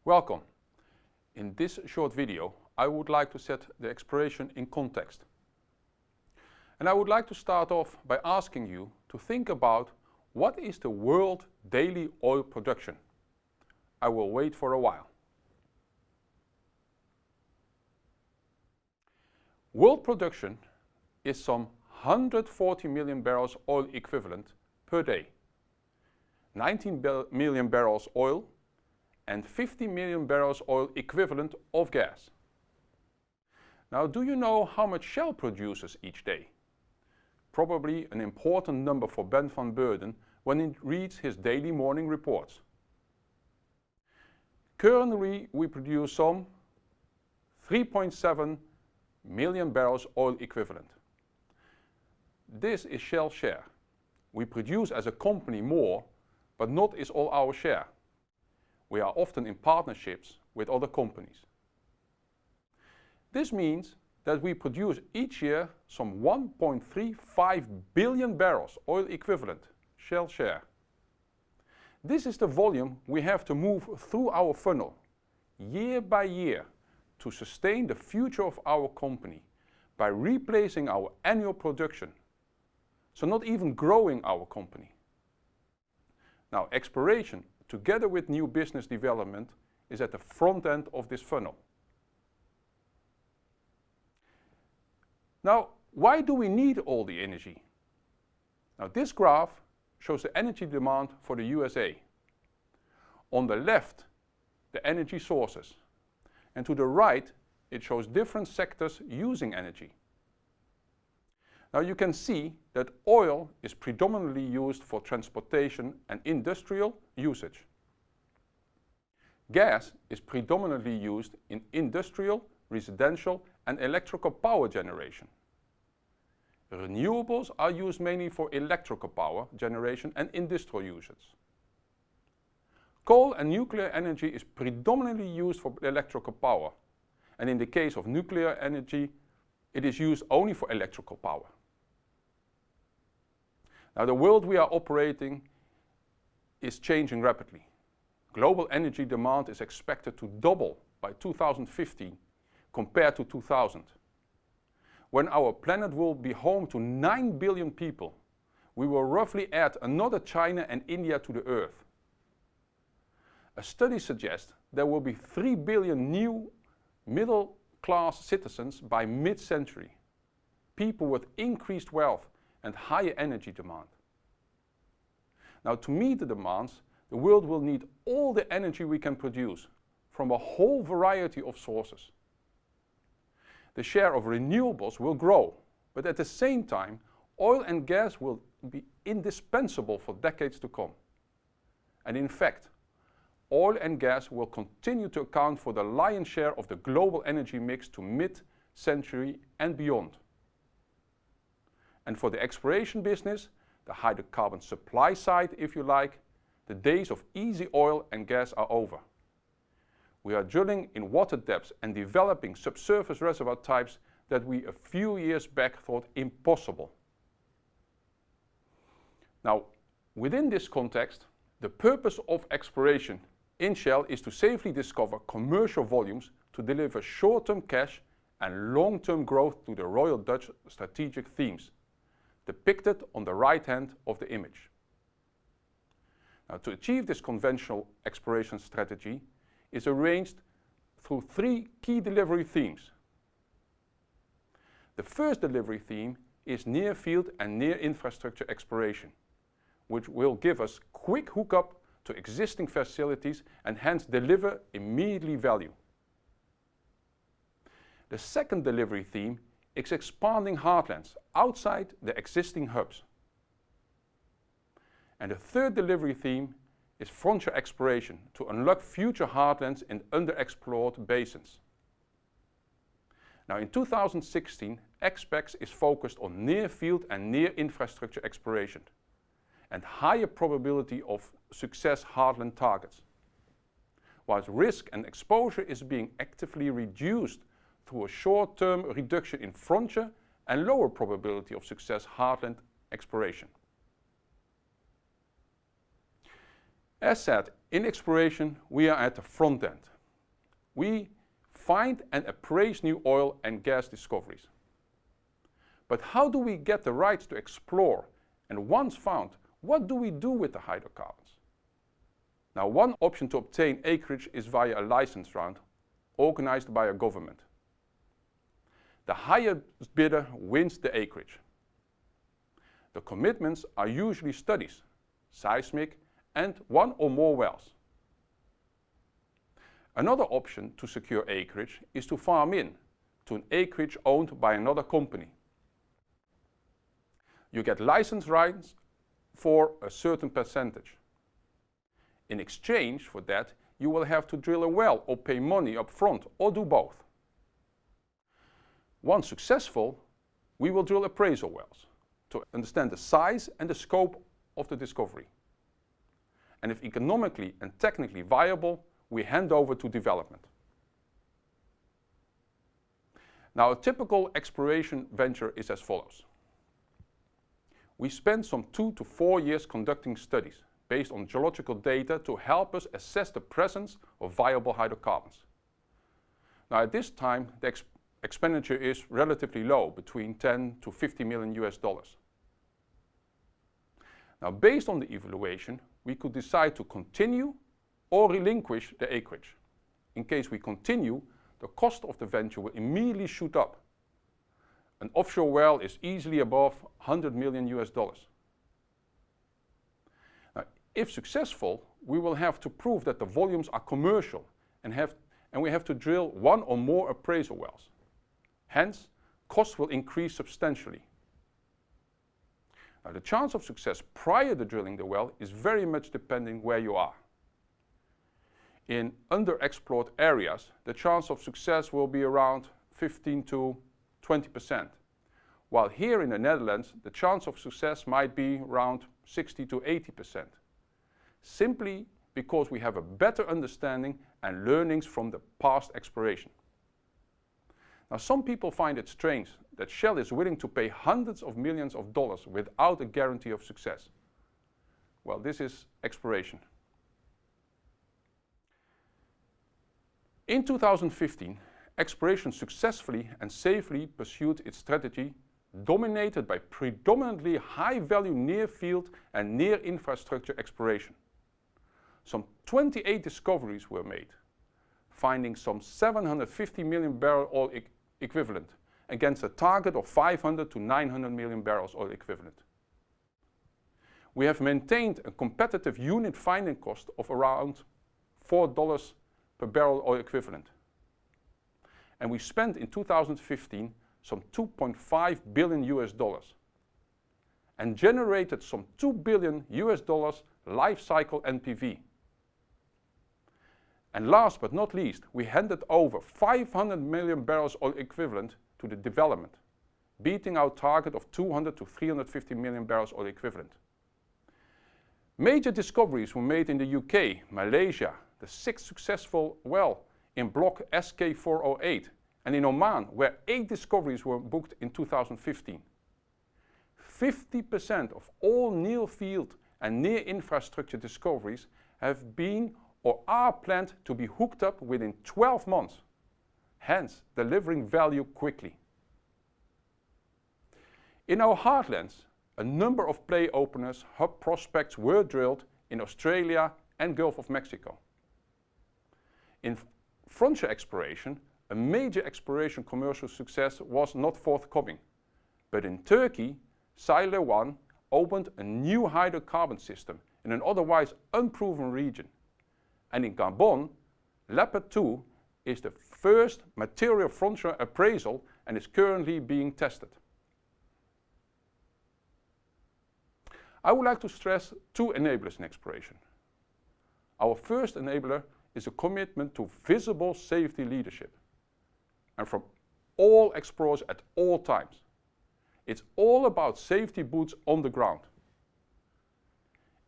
Welcome. In this short video, I would like to set the exploration in context. And I would like to start off by asking you to think about what is the world daily oil production. I will wait for a while. World production is some 140 million barrels oil equivalent per day. 19 million barrels oil and 50 million barrels oil equivalent of gas. Now, do you know how much Shell produces each day? Probably an important number for Ben van Beurden when he reads his daily morning reports. Currently, we produce some 3.7 million barrels oil equivalent. This is Shell's share. We produce as a company more, but not is all our share. We are often in partnerships with other companies. This means that we produce each year some 1.35 billion barrels oil equivalent, Shell share. This is the volume we have to move through our funnel, year by year, to sustain the future of our company by replacing our annual production, so not even growing our company. Now, exploration, together with new business development, is at the front end of this funnel. Now, why do we need all the energy? Now, this graph shows the energy demand for the USA. On the left, the energy sources, and to the right, it shows different sectors using energy. Now, you can see that oil is predominantly used for transportation and industrial usage. Gas is predominantly used in industrial, residential, and electrical power generation. Renewables are used mainly for electrical power generation and industrial usage. Coal and nuclear energy is predominantly used for electrical power, and in the case of nuclear energy, it is used only for electrical power. Now, the world we are operating is changing rapidly. Global energy demand is expected to double by 2050 compared to 2000. When our planet will be home to 9 billion people, we will roughly add another China and India to the Earth. A study suggests there will be 3 billion new middle-class citizens by mid-century, people with increased wealth and higher energy demand. Now, to meet the demands, the world will need all the energy we can produce from a whole variety of sources. The share of renewables will grow, but at the same time, oil and gas will be indispensable for decades to come. And in fact, oil and gas will continue to account for the lion's share of the global energy mix to mid-century and beyond. And for the exploration business, the hydrocarbon supply side, if you like, the days of easy oil and gas are over. We are drilling in water depths and developing subsurface reservoir types that we a few years back thought impossible. Now, within this context, the purpose of exploration in Shell is to safely discover commercial volumes to deliver short-term cash and long-term growth to the Royal Dutch strategic themes, depicted on the right hand of the image. Now, to achieve this conventional exploration strategy is arranged through 3 key delivery themes. The first delivery theme is near field and near infrastructure exploration, which will give us quick hookup to existing facilities and hence deliver immediately value. The second delivery theme is expanding heartlands outside the existing hubs. And the third delivery theme is frontier exploration to unlock future heartlands in underexplored basins. Now, in 2016, Expex is focused on near field and near infrastructure exploration and higher probability of success heartland targets, whilst risk and exposure is being actively reduced through a short-term reduction in frontier and lower probability of success heartland exploration. As said, in exploration we are at the front end, we find and appraise new oil and gas discoveries. But how do we get the rights to explore? And once found, what do we do with the hydrocarbons? Now, one option to obtain acreage is via a license round organized by a government. The highest bidder wins the acreage. The commitments are usually studies, seismic, and one or more wells. Another option to secure acreage is to farm in to an acreage owned by another company. You get license rights for a certain percentage. In exchange for that, you will have to drill a well or pay money up front or do both. Once successful, we will drill appraisal wells to understand the size and the scope of the discovery. And if economically and technically viable, we hand over to development. Now, a typical exploration venture is as follows. We spend some 2 to 4 years conducting studies based on geological data to help us assess the presence of viable hydrocarbons. Now, at this time, the expenditure is relatively low, between 10 to 50 million US dollars. Now, based on the evaluation, we could decide to continue or relinquish the acreage. In case we continue, the cost of the venture will immediately shoot up. An offshore well is easily above 100 million US dollars. Now, if successful, we will have to prove that the volumes are commercial and we have to drill 1 or more appraisal wells. Hence, costs will increase substantially. Now, the chance of success prior to drilling the well is very much depending where you are. In underexplored areas, the chance of success will be around 15 to 20%, while here in the Netherlands, the chance of success might be around 60 to 80%, simply because we have a better understanding and learnings from the past exploration. Now, some people find it strange that Shell is willing to pay hundreds of millions of dollars without a guarantee of success. Well, this is exploration. In 2015, exploration successfully and safely pursued its strategy, dominated by predominantly high-value near-field and near-infrastructure exploration. Some 28 discoveries were made, finding some 750 million barrel oil equivalent against a target of 500 to 900 million barrels oil equivalent. We have maintained a competitive unit finding cost of around $4 per barrel oil equivalent. And we spent in 2015 some 2.5 billion US dollars and generated some 2 billion US dollars life cycle NPV. And last but not least, we handed over 500 million barrels oil equivalent to the development, beating our target of 200 to 350 million barrels oil equivalent. Major discoveries were made in the UK, Malaysia, the 6th successful well in block SK408, and in Oman, where 8 discoveries were booked in 2015. 50% of all near field and near infrastructure discoveries have been or are planned to be hooked up within 12 months, hence delivering value quickly. In our heartlands, a number of play openers, hub prospects were drilled in Australia and Gulf of Mexico. In frontier exploration, a major exploration commercial success was not forthcoming, but in Turkey, Sile 1 opened a new hydrocarbon system in an otherwise unproven region. And in Gabon, Leopard 2 is the first material frontier appraisal and is currently being tested. I would like to stress 2 enablers in exploration. Our first enabler is a commitment to visible safety leadership, and from all explorers at all times. It's all about safety boots on the ground.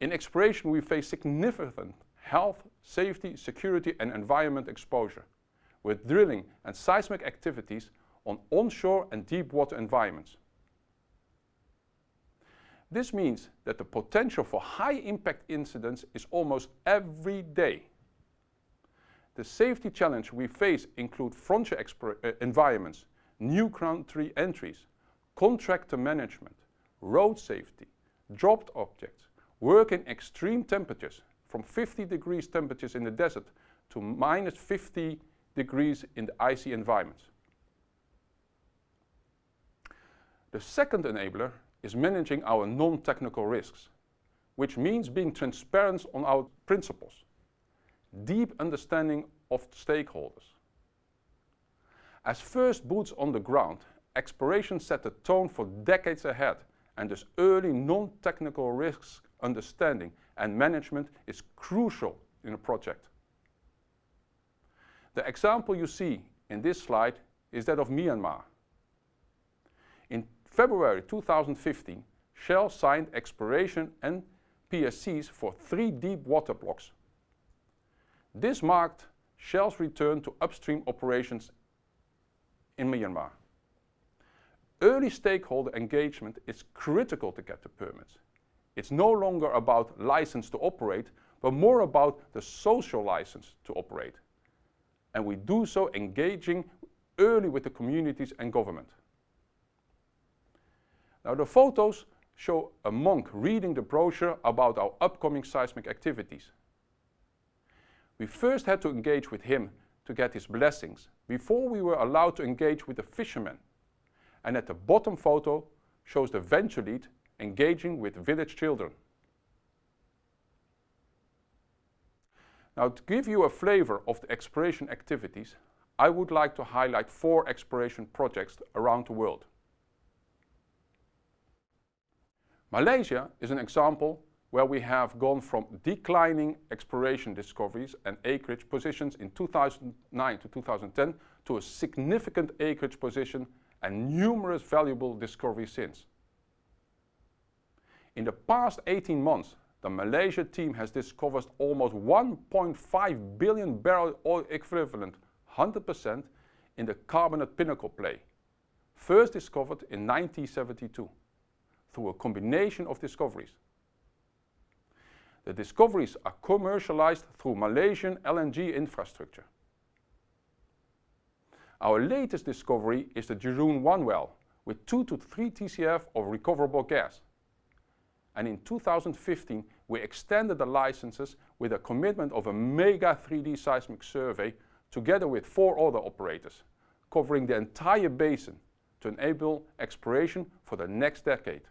In exploration, we face significant health, safety, security and environment exposure with drilling and seismic activities on onshore and deep water environments. This means that the potential for high impact incidents is almost every day. The safety challenge we face include frontier environments, new country entries, contractor management, road safety, dropped objects, work in extreme temperatures, from 50 degrees temperatures in the desert to minus 50 degrees in the icy environments. The second enabler is managing our non-technical risks, which means being transparent on our principles, deep understanding of stakeholders. As first boots on the ground, exploration set the tone for decades ahead, and this early non-technical risks understanding and management is crucial in a project. The example you see in this slide is that of Myanmar. In February 2015, Shell signed exploration and PSCs for 3 deep water blocks. This marked Shell's return to upstream operations in Myanmar. Early stakeholder engagement is critical to get the permits. It's no longer about license to operate, but more about the social license to operate. And we do so engaging early with the communities and government. Now the photos show a monk reading the brochure about our upcoming seismic activities. We first had to engage with him to get his blessings before we were allowed to engage with the fishermen. And at the bottom photo shows the venture lead engaging with village children. Now, to give you a flavor of the exploration activities, I would like to highlight 4 exploration projects around the world. Malaysia is an example where we have gone from declining exploration discoveries and acreage positions in 2009 to 2010 to a significant acreage position and numerous valuable discoveries since. In the past 18 months, the Malaysia team has discovered almost 1.5 billion barrel oil equivalent, 100%, in the Carbonate Pinnacle play, first discovered in 1972, through a combination of discoveries. The discoveries are commercialized through Malaysian LNG infrastructure. Our latest discovery is the Jerun 1 well, with 2 to 3 TCF of recoverable gas. And in 2015, we extended the licenses with a commitment of a mega 3D seismic survey together with 4 other operators, covering the entire basin to enable exploration for the next decade.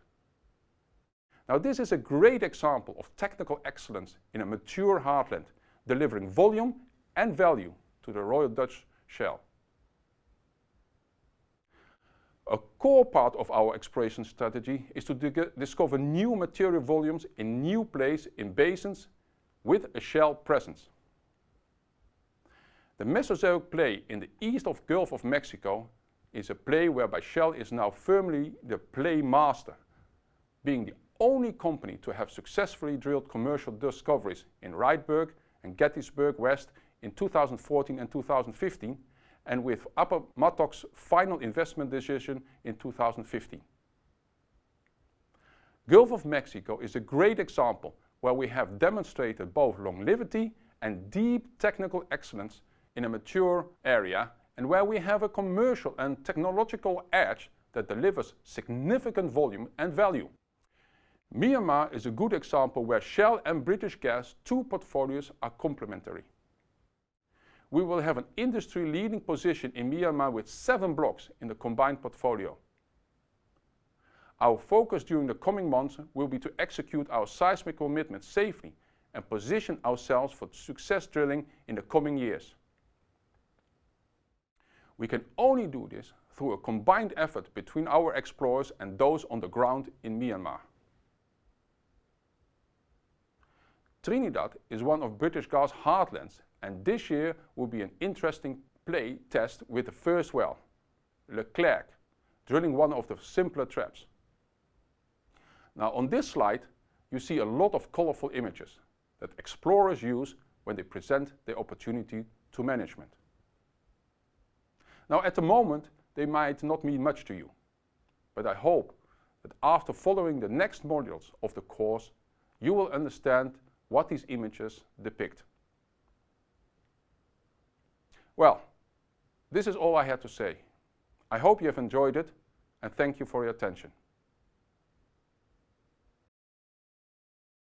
Now, this is a great example of technical excellence in a mature heartland, delivering volume and value to the Royal Dutch Shell. A core part of our exploration strategy is to discover new material volumes in new plays in basins with a Shell presence. The Mesozoic play in the east of Gulf of Mexico is a play whereby Shell is now firmly the play master, being the only company to have successfully drilled commercial discoveries in Rydberg and Gettysburg West in 2014 and 2015, and with Upper Mattock's final investment decision in 2015. Gulf of Mexico is a great example where we have demonstrated both longevity and deep technical excellence in a mature area, and where we have a commercial and technological edge that delivers significant volume and value. Myanmar is a good example where Shell and British Gas, 2 portfolios, are complementary. We will have an industry-leading position in Myanmar with 7 blocks in the combined portfolio. Our focus during the coming months will be to execute our seismic commitment safely and position ourselves for success drilling in the coming years. We can only do this through a combined effort between our explorers and those on the ground in Myanmar. Trinidad is one of British Gas' heartlands, and this year will be an interesting play test with the first well, Leclerc, drilling one of the simpler traps. Now on this slide, you see a lot of colorful images that explorers use when they present their opportunity to management. Now at the moment, they might not mean much to you, but I hope that after following the next modules of the course, you will understand what these images depict. Well, this is all I had to say. I hope you have enjoyed it, and thank you for your attention.